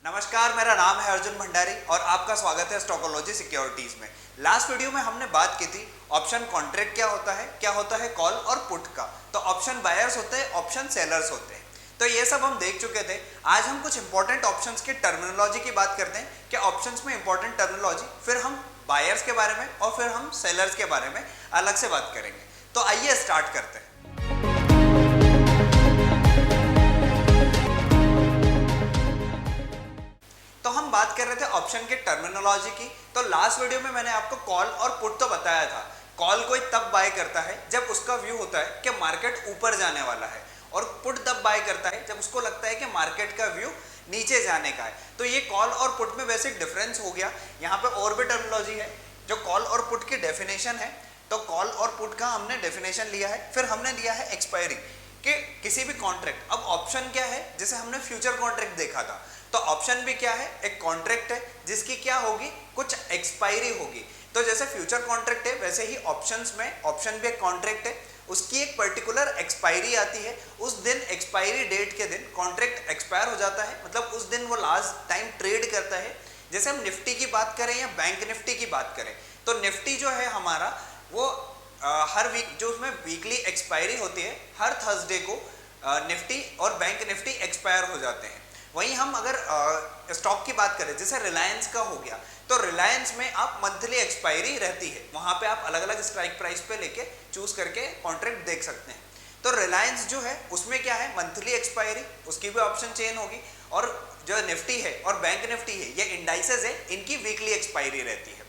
नमस्कार, मेरा नाम है अर्जुन भंडारी और आपका स्वागत है स्टॉकोलॉजी सिक्योरिटीज में। लास्ट वीडियो में हमने बात की थी ऑप्शन कॉन्ट्रैक्ट क्या होता है कॉल और पुट का। तो ऑप्शन बायर्स होते हैं, ऑप्शन सेलर्स होते हैं। तो ये सब हम देख चुके थे। आज हम कुछ इंपॉर्टेंट ऑप्शंस की टर्मिनोलॉजी की बात करते हैं कि ऑप्शंस में इंपॉर्टेंट टर्मिनोलॉजी, फिर हम बायर्स के बारे में और फिर हम सेलर्स के बारे में अलग से बात करेंगे। तो आइए स्टार्ट करते हैं। तो हम बात कर रहे थे ऑप्शन के टर्मिनोलॉजी की। तो लास्ट वीडियो में मैंने आपको कॉल और पुट तो बताया था। कॉल कोई तब बाय करता है जब उसका व्यू होता है कि मार्केट ऊपर जाने वाला है, और पुट तब बाय करता है जब उसको लगता है कि मार्केट का व्यू नीचे जाने का है। तो ये कॉल और पुट में बेसिक डिफरेंस हो गया। यहाँ पे और भी टर्मिनोलॉजी है जो कॉल और पुट की डेफिनेशन है। तो कॉल और पुट का हमने डेफिनेशन लिया है, फिर हमने लिया है एक्सपायरी कि किसी भी कॉन्ट्रैक्ट। अब ऑप्शन क्या है, जैसे हमने फ्यूचर कॉन्ट्रैक्ट देखा था, तो ऑप्शन भी क्या है, एक कॉन्ट्रैक्ट है जिसकी क्या होगी, कुछ एक्सपायरी होगी। तो जैसे फ्यूचर कॉन्ट्रैक्ट है वैसे ही ऑप्शंस में ऑप्शन भी एक कॉन्ट्रैक्ट है, उसकी एक पर्टिकुलर एक्सपायरी आती है। उस दिन एक्सपायरी डेट के दिन कॉन्ट्रैक्ट एक्सपायर हो जाता है, मतलब उस दिन वो लास्ट टाइम ट्रेड करता है। जैसे हम निफ्टी की बात करें या बैंक निफ्टी की बात करें, तो निफ्टी जो है हमारा वो हर वीक जो उसमें वीकली एक्सपायरी होती है, हर थर्सडे को निफ्टी और बैंक निफ्टी एक्सपायर हो जाते हैं। वहीं हम अगर स्टॉक की बात करें, जैसे रिलायंस का हो गया, तो रिलायंस में आप मंथली एक्सपायरी रहती है, वहां पे आप अलग अलग स्ट्राइक प्राइस पे लेके चूज करके कॉन्ट्रैक्ट देख सकते हैं। तो रिलायंस जो है उसमें क्या है, मंथली एक्सपायरी, उसकी भी ऑप्शन चेन होगी। और जो निफ्टी है और बैंक निफ्टी है, ये इंडाइसेस है, इनकी वीकली एक्सपायरी रहती है।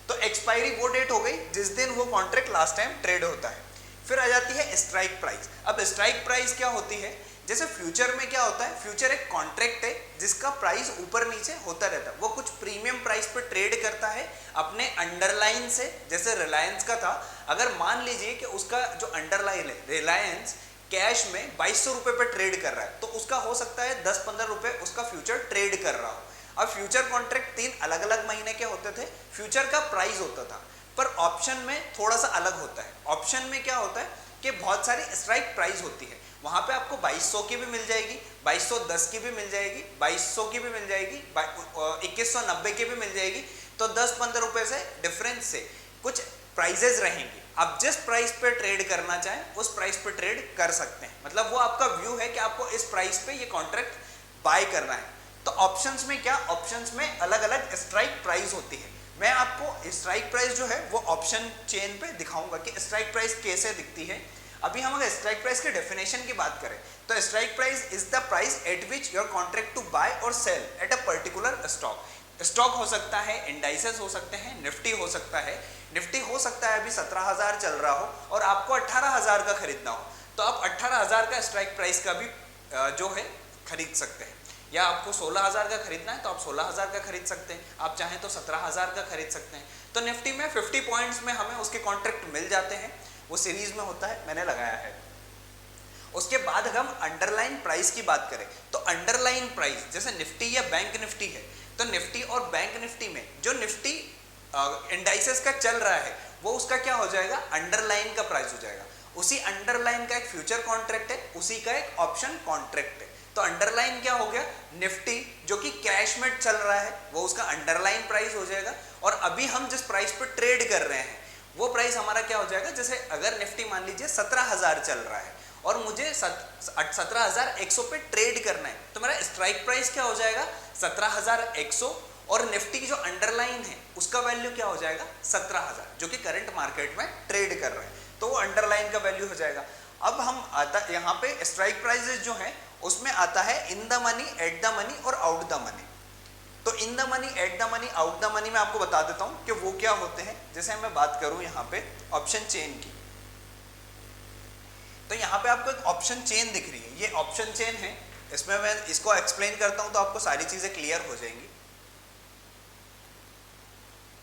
तो एक्सपायरी वो डेट हो गई जिस दिन वो कॉन्ट्रैक्ट लास्ट टाइम ट्रेड होता है। फिर आ जाती है स्ट्राइक प्राइस। अब स्ट्राइक प्राइस क्या होती है, जैसे फ्यूचर में क्या होता है, फ्यूचर एक कॉन्ट्रैक्ट है जिसका प्राइस ऊपर नीचे होता रहता है। वो कुछ प्रीमियम प्राइस पर ट्रेड करता है अपने अंडरलाइन से। जैसे रिलायंस का था, अगर मान लीजिए कि उसका जो अंडरलाइन है रिलायंस कैश में 2200 रुपए पर ट्रेड कर रहा है, तो उसका हो सकता है 10-15 रुपए उसका फ्यूचर ट्रेड कर रहा हो। अब फ्यूचर कॉन्ट्रैक्ट 3 अलग अलग महीने के होते थे, फ्यूचर का प्राइस होता था। पर ऑप्शन में थोड़ा सा अलग होता है। ऑप्शन में क्या होता है कि बहुत सारी स्ट्राइक प्राइस होती है, वहां पे आपको 2200 की भी मिल जाएगी, 2210 की भी मिल जाएगी, 2200 की भी मिल जाएगी, 2190 की भी मिल जाएगी। तो 10-15 रुपए से डिफरेंस से कुछ प्राइजेस रहेंगे। आप जिस प्राइस पे ट्रेड करना चाहें उस प्राइस पे ट्रेड कर सकते हैं। मतलब वो आपका व्यू है कि आपको इस प्राइस पे ये कॉन्ट्रैक्ट बाय करना है। तो ऑप्शंस में क्या, ऑप्शंस में अलग अलग स्ट्राइक प्राइस होती है। मैं आपको स्ट्राइक प्राइस जो है वो ऑप्शन चेन पे दिखाऊंगा कि स्ट्राइक प्राइस कैसे दिखती है। अभी हम अगर स्ट्राइक प्राइस के डेफिनेशन की बात करें, तो strike price is the price at which your contract to buy और sell at a particular stock. Stock हो सकता है, इंडाइसेस हो सकते हैं, निफ्टी हो सकता है। निफ्टी हो सकता है अभी 17,000 चल रहा हो और आपको 18,000 का खरीदना हो, तो आप 18,000 का स्ट्राइक प्राइस का भी जो है खरीद सकते हैं। या आपको 16,000 का खरीदना है तो आप 16,000 का खरीद सकते हैं, आप चाहें तो 17,000 का खरीद सकते हैं। तो निफ्टी में 50 पॉइंट्स में हमें उसके कॉन्ट्रैक्ट मिल जाते हैं, वो सीरीज में होता है, मैंने लगाया है। उसके बाद अगर हम अंडरलाइन प्राइस की बात करें, तो अंडरलाइन प्राइस जैसे निफ्टी या बैंक निफ्टी है, तो निफ्टी और बैंक निफ्टी में जो निफ्टी इंडाइसेस का चल रहा है वो उसका क्या हो जाएगा, अंडरलाइन का प्राइस हो जाएगा। उसी अंडरलाइन का एक फ्यूचर कॉन्ट्रैक्ट है, उसी का एक ऑप्शन कॉन्ट्रैक्ट है। तो अंडरलाइन क्या हो गया, निफ्टी जो कि कैश में चल रहा है वो उसका अंडरलाइन प्राइस हो जाएगा। और अभी हम जिस प्राइस पर ट्रेड कर रहे हैं वो प्राइस हमारा क्या हो जाएगा, जैसे अगर निफ्टी मान लीजिए 17,000 चल रहा है और मुझे 17,100 पे ट्रेड करना है, तो मेरा स्ट्राइक प्राइस क्या हो जाएगा, 17,100। और निफ्टी की जो अंडरलाइन है उसका वैल्यू क्या हो जाएगा, 17,000, जो कि करंट मार्केट में ट्रेड कर रहे हैं, तो वो अंडरलाइन का वैल्यू हो जाएगा। अब हम आता यहाँ पे स्ट्राइक प्राइसेस जो है उसमें आता है in the money, at the money और आउट द मनी। तो in the money, at the money, out the money में आपको बता देता हूं कि वो क्या होते हैं। जैसे मैं बात करूं यहाँ पे ऑप्शन चेन की, तो यहाँ पे आपको एक ऑप्शन चेन दिख रही है, ये ऑप्शन चेन है। इसमें मैं इसको एक्सप्लेन करता हूं तो आपको सारी चीजें क्लियर हो जाएंगी।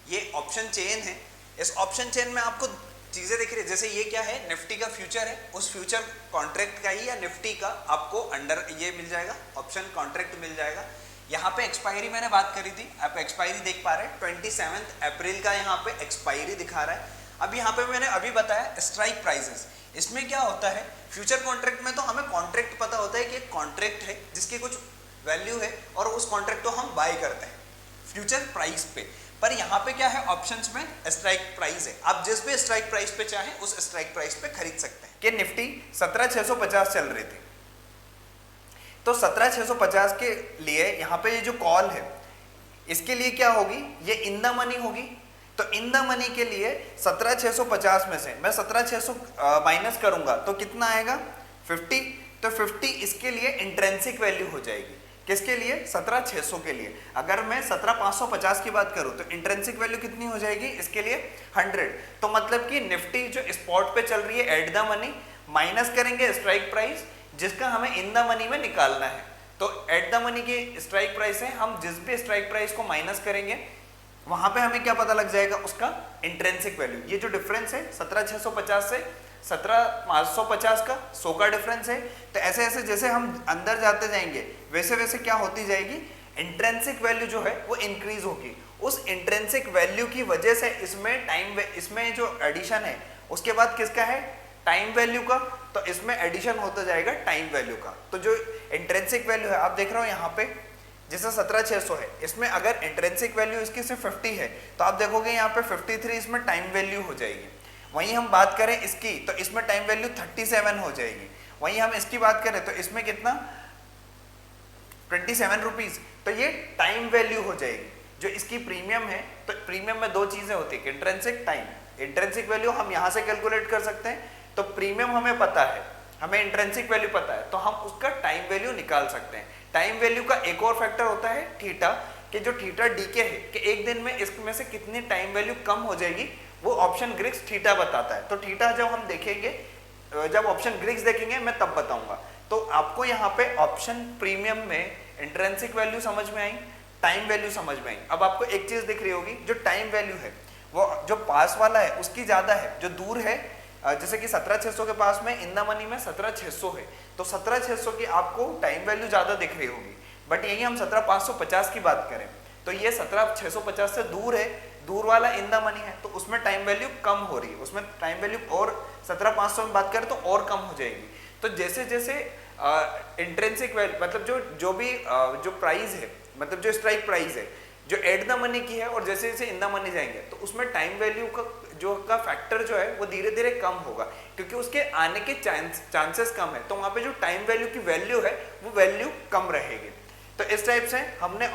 ये ऑप्शन चेन है, इस ऑप्शन चेन में आपको चीजें दिख रही है। जैसे ये क्या है, निफ्टी का फ्यूचर है, उस फ्यूचर कॉन्ट्रैक्ट का ही या निफ्टी का आपको अंडर ये मिल जाएगा, ऑप्शन कॉन्ट्रैक्ट मिल जाएगा। यहाँ पे एक्सपायरी मैंने बात करी थी, आप एक्सपायरी देख पा रहे हैं, 27 अप्रैल का यहाँ पे एक्सपायरी दिखा रहा है। अब यहाँ पे मैंने अभी बताया स्ट्राइक प्राइसेस, इसमें क्या होता है, फ्यूचर कॉन्ट्रैक्ट में तो हमें कॉन्ट्रैक्ट पता होता है कि एक कॉन्ट्रैक्ट है जिसके कुछ वैल्यू है और उस कॉन्ट्रैक्ट को हम बाय करते हैं फ्यूचर प्राइस पे। पर यहाँ पे क्या है, ऑप्शंस में स्ट्राइक प्राइस है, आप जिस भी स्ट्राइक प्राइस पे चाहें उस स्ट्राइक प्राइस पे खरीद सकते हैं। कि निफ्टी 17,650 चल रही थी, तो 17,650 के लिए यहाँ पे ये जो कॉल है इसके लिए क्या होगी, ये इन द मनी होगी। तो इन द मनी के लिए 17,650 में से मैं 17,600 माइनस करूंगा तो कितना आएगा 50। तो 50 इसके लिए इंट्रेंसिक वैल्यू हो जाएगी। किसके लिए, 17,600 के लिए। अगर मैं 17,550 की बात करूं तो इंट्रेंसिक वैल्यू कितनी हो जाएगी इसके लिए 100। तो मतलब कि निफ्टी जो स्पॉट पे चल रही है एट द मनी माइनस करेंगे स्ट्राइक प्राइस जिसका हमें इन द मनी में निकालना है। तो एट द मनी की स्ट्राइक प्राइस है, हम जिस भी स्ट्राइक प्राइस को माइनस करेंगे वहां पे हमें क्या पता लग जाएगा, उसका इंट्रेंसिक वैल्यू। ये जो डिफरेंस है 17,650 से 17,550 का 100 का डिफरेंस है। तो ऐसे ऐसे जैसे हम अंदर जाते जाएंगे वैसे वैसे क्या होती जाएगी, इंट्रेंसिक वैल्यू जो है वो इंक्रीज होगी। उस इंट्रेंसिक वैल्यू की वजह से इसमें जो एडिशन है उसके बाद किसका है, टाइम वैल्यू का। तो इसमें एडिशन होता जाएगा टाइम वैल्यू का। तो जो इंट्रेंसिक वैल्यू है आप देख रहे हो यहाँ पे जैसे 17,600 है, इसमें अगर इंट्रेंसिक वैल्यू इसकी सिर्फ 50 है तो आप देखोगे यहाँ पे 53 इसमें टाइम वैल्यू हो जाएगी। वहीं हम बात करें इसकी तो इसमें टाइम वैल्यू 37 हो जाएगी। वहीं हम इसकी बात करें तो इसमें कितना 27 रुपीज। तो ये टाइम वैल्यू हो जाएगी जो इसकी प्रीमियम है। तो प्रीमियम में दो चीजें होती है, इंट्रेंसिक, टाइम। इंट्रेंसिक वैल्यू हम यहाँ से कैलकुलेट कर सकते हैं, तो प्रीमियम हमें पता है, हमें इंट्रेंसिक वैल्यू पता है, तो हम उसका टाइम वैल्यू निकाल सकते हैं। टाइम वैल्यू का एक और फैक्टर होता है थीटा, कि जो थीटा डीके है कि एक दिन में इसमें से कितनी टाइम वैल्यू कम हो जाएगी, वो ऑप्शन ग्रिक्स थीटा बताता है। तो थीटा जब हम देखेंगे, जब ऑप्शन ग्रिक्स देखेंगे मैं तब बताऊंगा। तो आपको यहाँ पे ऑप्शन प्रीमियम में इंट्रेंसिक वैल्यू समझ में आई, टाइम वैल्यू समझ में आई। अब आपको एक चीज दिख रही होगी, जो टाइम वैल्यू है वो जो पास वाला है उसकी ज्यादा है, जो दूर है जैसे कि 17,600 के पास में इन द मनी में 17,600 है, तो 17,600 की आपको टाइम वैल्यू ज्यादा दिख रही होगी। बट यही हम 17,550 की बात करें तो ये 17,650 से दूर है, दूर वाला इन द मनी है, तो उसमें टाइम वैल्यू कम हो रही है, उसमें टाइम वैल्यू और 17,500 में बात करें तो और कम हो जाएगी। तो जैसे जैसे इंट्रेंसिक वैल्यू मतलब जो भी जो प्राइस है, मतलब जो स्ट्राइक प्राइस है जो एट द मनी की है, और जैसे जैसे इन द मनी जाएंगे तो उसमें टाइम वैल्यू का फैक्टर जो है वो धीरे धीरे कम होगा, क्योंकि उसके आने के चांसेस कम है। तो वहां पे जो टाइम वैल्यू की वैल्यू है वो वैल्यू कम रहेगी। तो इस टाइप से हमने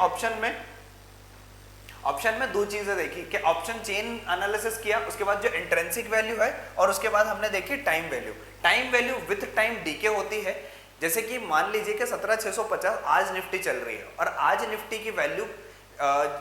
ऑप्शन में दो चीजें देखी कि ऑप्शन चेन एनालिसिस किया, उसके बाद जो इंट्रेंसिक वैल्यू है, और उसके बाद हमने देखी time value. Time value with time DK होती है। जैसे कि मान लीजिए कि 17,650 आज निफ्टी चल रही है और आज निफ्टी की वैल्यू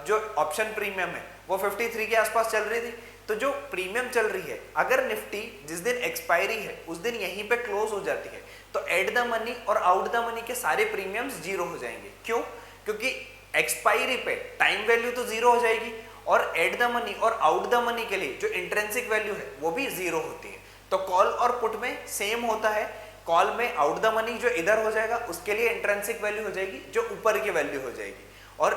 जो ऑप्शन प्रीमियम है वो 53 के आसपास चल रही थी। तो जो प्रीमियम चल रही है, अगर निफ्टी जिस दिन एक्सपायरी है उस दिन यहीं पे क्लोज हो जाती है तो एट द मनी और आउट द मनी के सारे प्रीमियम्स जीरो हो जाएंगे। क्यों? क्योंकि एक्सपायरी पे टाइम वैल्यू तो जीरो हो जाएगी और एट द मनी और आउट द मनी के लिए जो इंट्रेंसिक वैल्यू है वो भी जीरो होती है। तो कॉल और पुट में सेम होता है। कॉल में आउट द मनी जो इधर हो जाएगा उसके लिए इंट्रेंसिक वैल्यू हो जाएगी जो ऊपर की वैल्यू हो जाएगी, और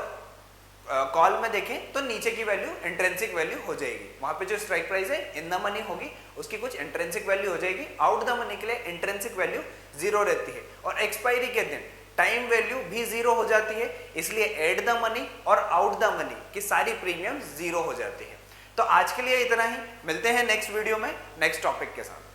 कॉल में देखें तो नीचे की वैल्यू इंट्रेंसिक वैल्यू हो जाएगी। वहां पे जो स्ट्राइक प्राइस है इन द मनी होगी उसकी कुछ इंट्रेंसिक वैल्यू हो जाएगी, आउट द मनी के लिए इंट्रेंसिक वैल्यू जीरो रहती है, और एक्सपायरी के दिन टाइम वैल्यू भी जीरो हो जाती है, इसलिए एट द मनी और आउट द मनी की सारी प्रीमियम जीरो हो जाती है। तो आज के लिए इतना ही, मिलते हैं नेक्स्ट वीडियो में नेक्स्ट टॉपिक के साथ।